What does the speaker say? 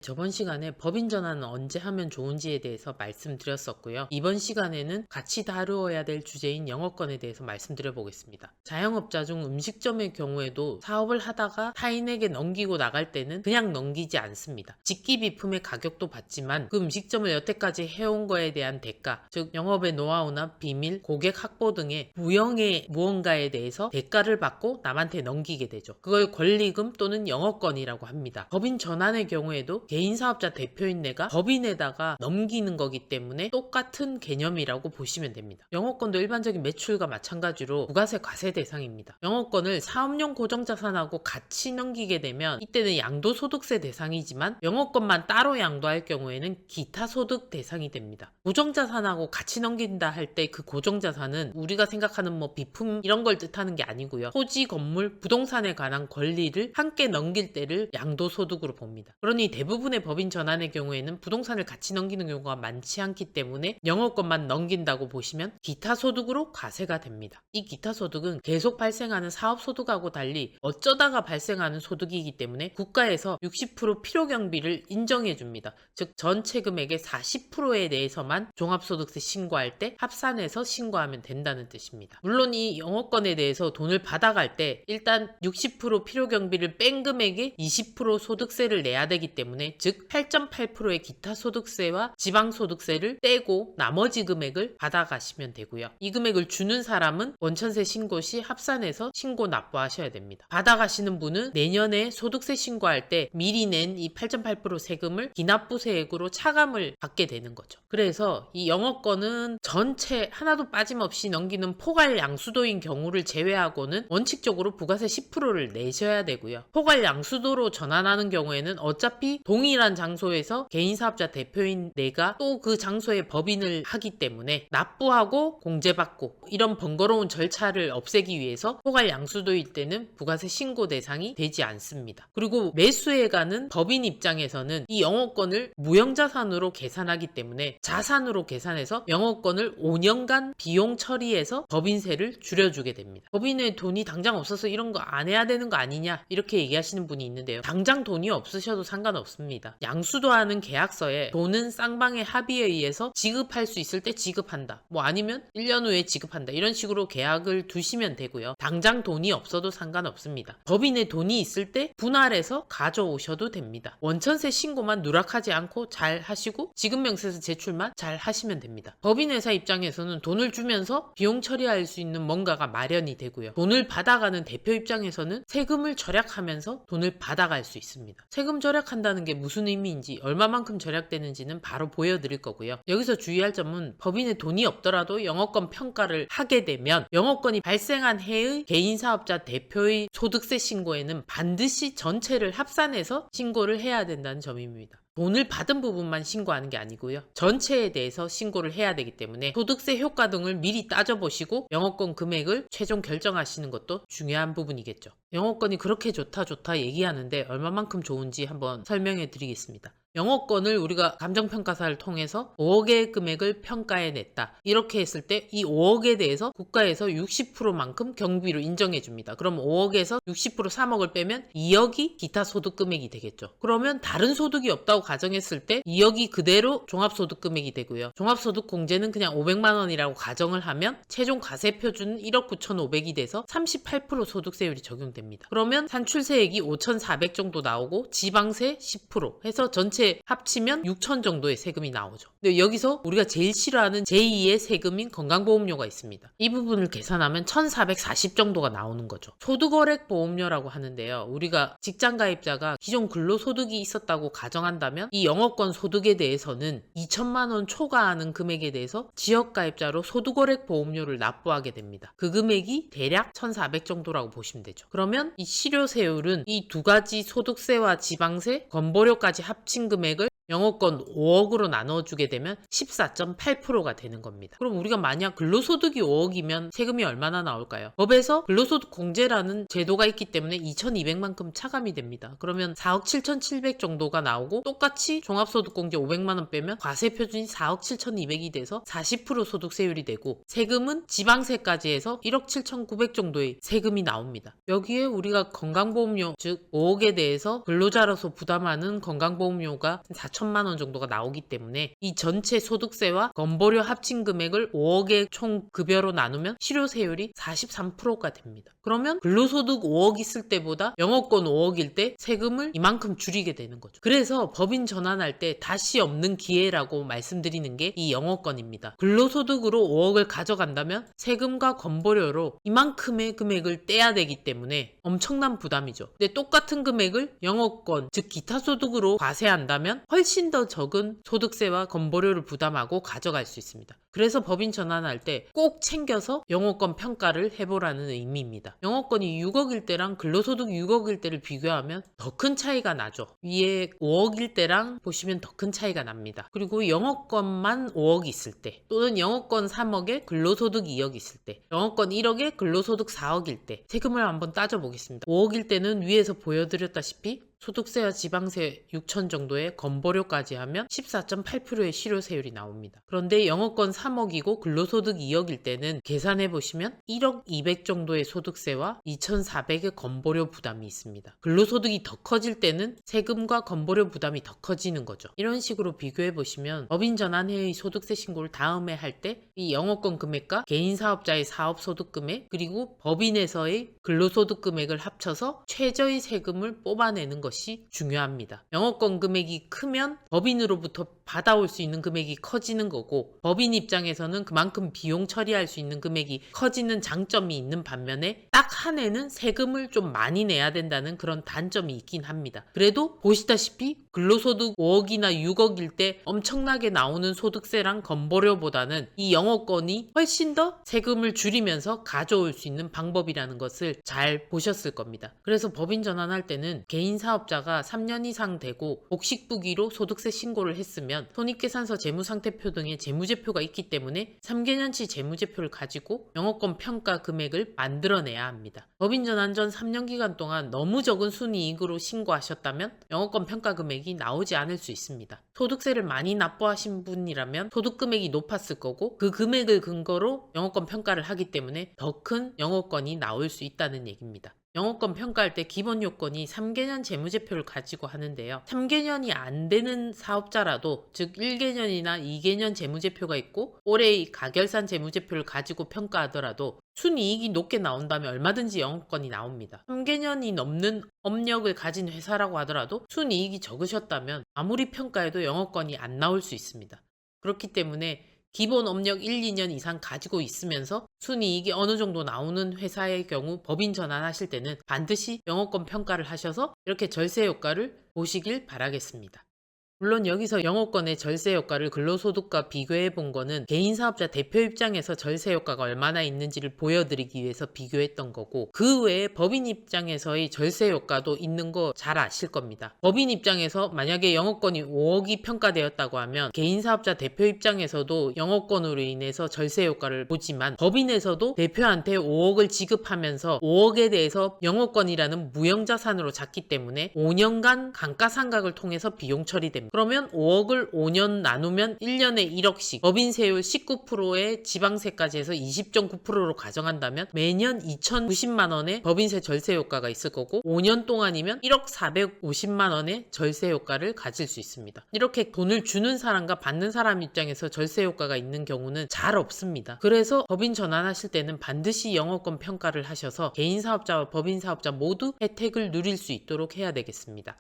저번 시간에 법인 전환은 언제 하면 좋은지에 대해서 말씀드렸었고요. 이번 시간에는 같이 다루어야 될 주제인 영업권에 대해서 말씀드려 보겠습니다. 자영업자 중 음식점의 경우에도 사업을 하다가 타인에게 넘기고 나갈 때는 그냥 넘기지 않습니다. 직기 비품의 가격도 받지만 그 음식점을 여태까지 해온 거에 대한 대가, 즉 영업의 노하우나 비밀, 고객 확보 등의 무형의 무언가에 대해서 대가를 받고 남한테 넘기게 되죠. 그걸 권리금 또는 영업권이라고 합니다. 법인 전환의 경우에도 개인사업자 대표인 내가 법인에다가 넘기는 거기 때문에 똑같은 개념이라고 보시면 됩니다. 영업권도 일반적인 매출과 마찬가지로 부가세 과세 대상입니다. 영업권을 사업용 고정자산하고 같이 넘기게 되면 이때는 양도소득세 대상이지만 영업권만 따로 양도할 경우에는 기타소득 대상이 됩니다. 고정자산하고 같이 넘긴다 할 때 그 고정자산은 우리가 생각하는 뭐 비품 이런 걸 뜻하는 게 아니고요. 토지, 건물, 부동산에 관한 권리를 함께 넘길 때를 양도소득으로 봅니다. 그러니 대부분의 법인 전환의 경우에는 부동산을 같이 넘기는 경우가 많지 않기 때문에 영업권만 넘긴다고 보시면 기타소득으로 과세가 됩니다. 이 기타소득은 계속 발생하는 사업소득하고 달리 어쩌다가 발생하는 소득이기 때문에 국가에서 60% 필요경비를 인정해 줍니다. 즉 전체 금액의 40%에 대해서만 종합소득세 신고할 때 합산해서 신고하면 된다는 뜻입니다. 물론 이 영업권에 대해서 돈을 받아갈 때 일단 60% 필요경비를 뺀 금액의 20% 소득세를 내야 되기 때문에 즉 8.8%의 기타소득세와 지방소득세를 떼고 나머지 금액을 받아가시면 되고요. 이 금액을 주는 사람은 원천세 신고 시 합산해서 신고 납부하셔야 됩니다. 받아가시는 분은 내년에 소득세 신고할 때 미리 낸 이 8.8% 세금을 기납부세액으로 차감을 받게 되는 거죠. 그래서 이 영업권은 전체 하나도 빠짐없이 넘기는 포괄 양수도인 경우를 제외하고는 원칙적으로 부가세 10%를 내셔야 되고요. 포괄 양수도로 전환하는 경우에는 어차피 동일한 장소에서 개인사업자 대표인 내가 또 그 장소에 법인을 하기 때문에 납부하고 공제받고 이런 번거로운 절차를 없애기 위해서 포괄 양수도일 때는 부가세 신고 대상이 되지 않습니다. 그리고 매수해가는 법인 입장에서는 이 영업권을 무형자산으로 계산하기 때문에 자산으로 계산해서 영업권을 5년간 비용 처리해서 법인세를 줄여주게 됩니다. 법인에 돈이 당장 없어서 이런 거 안 해야 되는 거 아니냐 이렇게 얘기하시는 분이 있는데요. 당장 돈이 없으셔도 상관없습니다. 양수도하는 계약서에 돈은 쌍방의 합의에 의해서 지급할 수 있을 때 지급한다. 뭐 아니면 1년 후에 지급한다. 이런 식으로 계약을 두시면 되고요. 당장 돈이 없어도 상관없습니다. 법인에 돈이 있을 때 분할해서 가져오셔도 됩니다. 원천세 신고만 누락하지 않고 잘 하시고 지급명세서 제출만 잘 하시면 됩니다. 법인회사 입장에서는 돈을 주면서 비용 처리할 수 있는 뭔가가 마련이 되고요. 돈을 받아가는 대표 입장에서는 세금을 절약하면서 돈을 받아갈 수 있습니다. 세금 절약한다는 게 무슨 의미인지 얼마만큼 절약되는지는 바로 보여드릴 거고요. 여기서 주의할 점은 법인에 돈이 없더라도 영업권 평가를 하게 되면 영업권이 발생한 해의 개인사업자 대표의 소득세 신고에는 반드시 전체를 합산해서 신고를 해야 된다는 점입니다. 돈을 받은 부분만 신고하는 게 아니고요. 전체에 대해서 신고를 해야 되기 때문에 소득세 효과 등을 미리 따져보시고 영업권 금액을 최종 결정하시는 것도 중요한 부분이겠죠. 영업권이 그렇게 좋다 얘기하는데 얼마만큼 좋은지 한번 설명해 드리겠습니다. 영업권을 우리가 감정평가사를 통해서 5억의 금액을 평가해냈다. 이렇게 했을 때 이 5억에 대해서 국가에서 60%만큼 경비로 인정해 줍니다. 그럼 5억에서 60% 3억을 빼면 2억이 기타 소득 금액이 되겠죠. 그러면 다른 소득이 없다고 가정했을 때 2억이 그대로 종합소득 금액이 되고요. 종합소득 공제는 그냥 500만 원이라고 가정을 하면 최종 과세 표준은 1억 9,500이 돼서 38% 소득세율이 적용됩니다. 그러면 산출세액이 5,400 정도 나오고 지방세 10% 해서 전체 합치면 6천 정도의 세금이 나오죠. 근데 여기서 우리가 제일 싫어하는 제2의 세금인 건강보험료가 있습니다. 이 부분을 계산하면 1,440 정도가 나오는 거죠. 소득월액보험료라고 하는데요. 우리가 직장가입자가 기존 근로소득이 있었다고 가정한다면 이 영업권 소득에 대해서는 2천만 원 초과하는 금액에 대해서 지역가입자로 소득월액보험료를 납부하게 됩니다. 그 금액이 대략 1,400 정도라고 보시면 되죠. 그러면 이 실효세율은 이 두 가지 소득세와 지방세, 건보료까지 합친 금액을 영업권 5억으로 나눠주게 되면 14.8%가 되는 겁니다. 그럼 우리가 만약 근로소득이 5억이면 세금이 얼마나 나올까요? 법에서 근로소득 공제라는 제도가 있기 때문에 2,200만큼 차감이 됩니다. 그러면 4억 7,700 정도가 나오고 똑같이 종합소득공제 500만원 빼면 과세표준이 4억 7,200이 돼서 40% 소득세율이 되고 세금은 지방세까지 해서 1억 7,900 정도의 세금이 나옵니다. 여기에 우리가 건강보험료 즉 5억에 대해서 근로자로서 부담하는 건강보험료가 4천만 원 정도가 나오기 때문에 이 전체 소득세와 건보료 합친 금액을 5억의 총 급여로 나누면 실효세율이 43%가 됩니다. 그러면 근로소득 5억 있을 때보다 영업권 5억일 때 세금을 이만큼 줄이게 되는 거죠. 그래서 법인 전환할 때 다시 없는 기회라고 말씀드리는 게 이 영업권입니다. 근로소득으로 5억을 가져간다면 세금과 건보료로 이만큼의 금액을 떼야 되기 때문에 엄청난 부담이죠. 근데 똑같은 금액을 영업권, 즉 기타 소득으로 과세한다면 훨씬 더 적은 소득세와 건보료를 부담하고 가져갈 수 있습니다. 그래서 법인 전환할 때 꼭 챙겨서 영업권 평가를 해보라는 의미입니다. 영업권이 6억일 때랑 근로소득 6억일 때를 비교하면 더 큰 차이가 나죠. 위에 5억일 때랑 보시면 더 큰 차이가 납니다. 그리고 영업권만 5억 있을 때 또는 영업권 3억에 근로소득 2억 있을 때 영업권 1억에 근로소득 4억일 때 세금을 한번 따져보겠습니다. 5억일 때는 위에서 보여드렸다시피 소득세와 지방세 6천 정도의 건보료까지 하면 14.8%의 실효세율이 나옵니다. 그런데 영업권 3억이고 근로소득 2억일 때는 계산해보시면 1억 200 정도의 소득세와 2,400의 건보료 부담이 있습니다. 근로소득이 더 커질 때는 세금과 건보료 부담이 더 커지는 거죠. 이런 식으로 비교해보시면 법인전환회의 소득세 신고를 다음에 할 때 이 영업권 금액과 개인사업자의 사업소득 금액 그리고 법인에서의 근로소득 금액을 합쳐서 최저의 세금을 뽑아내는 것이 중요합니다. 영업권 금액이 크면 법인으로부터 받아올 수 있는 금액이 커지는 거고 법인 입장에서는 그만큼 비용 처리할 수 있는 금액이 커지는 장점이 있는 반면에 딱 한 해는 세금을 좀 많이 내야 된다는 그런 단점이 있긴 합니다. 그래도 보시다시피 근로소득 5억이나 6억일 때 엄청나게 나오는 소득세랑 건보료보다는 이 영업권이 훨씬 더 세금을 줄이면서 가져올 수 있는 방법이라는 것을 잘 보셨을 겁니다. 그래서 법인 전환할 때는 개인 사업자가 3년 이상 되고 복식부기로 소득세 신고를 했으면 손익계산서 재무상태표 등의 재무제표가 있기 때문에 3개년치 재무제표를 가지고 영업권 평가 금액을 만들어내야 합니다. 법인 전환 전 3년 기간 동안 너무 적은 순이익으로 신고하셨다면 영업권 평가 금액이 나오지 않을 수 있습니다. 소득세를 많이 납부하신 분이라면 소득 금액이 높았을 거고 그 금액을 근거로 영업권 평가를 하기 때문에 더 큰 영업권이 나올 수 있다는 얘기입니다. 영업권 평가할 때 기본 요건이 3개년 재무제표를 가지고 하는데요. 3개년이 안 되는 사업자라도 즉 1개년이나 2개년 재무제표가 있고 올해의 가결산 재무제표를 가지고 평가하더라도 순이익이 높게 나온다면 얼마든지 영업권이 나옵니다. 3개년이 넘는 업력을 가진 회사라고 하더라도 순이익이 적으셨다면 아무리 평가해도 영업권이 안 나올 수 있습니다. 그렇기 때문에 기본 업력 1, 2년 이상 가지고 있으면서 순이익이 어느 정도 나오는 회사의 경우 법인 전환하실 때는 반드시 영업권 평가를 하셔서 이렇게 절세 효과를 보시길 바라겠습니다. 물론 여기서 영업권의 절세 효과를 근로소득과 비교해 본 거는 개인사업자 대표 입장에서 절세 효과가 얼마나 있는지를 보여드리기 위해서 비교했던 거고 그 외에 법인 입장에서의 절세 효과도 있는 거 잘 아실 겁니다. 법인 입장에서 만약에 영업권이 5억이 평가되었다고 하면 개인사업자 대표 입장에서도 영업권으로 인해서 절세 효과를 보지만 법인에서도 대표한테 5억을 지급하면서 5억에 대해서 영업권이라는 무형자산으로 잡기 때문에 5년간 감가상각을 통해서 비용 처리됩니다. 그러면 5억을 5년 나누면 1년에 1억씩 법인세율 19%에 지방세까지 해서 20.9%로 가정한다면 매년 2,090만 원의 법인세 절세 효과가 있을 거고 5년 동안이면 1억 450만 원의 절세 효과를 가질 수 있습니다. 이렇게 돈을 주는 사람과 받는 사람 입장에서 절세 효과가 있는 경우는 잘 없습니다. 그래서 법인 전환하실 때는 반드시 영업권 평가를 하셔서 개인사업자와 법인사업자 모두 혜택을 누릴 수 있도록 해야 되겠습니다.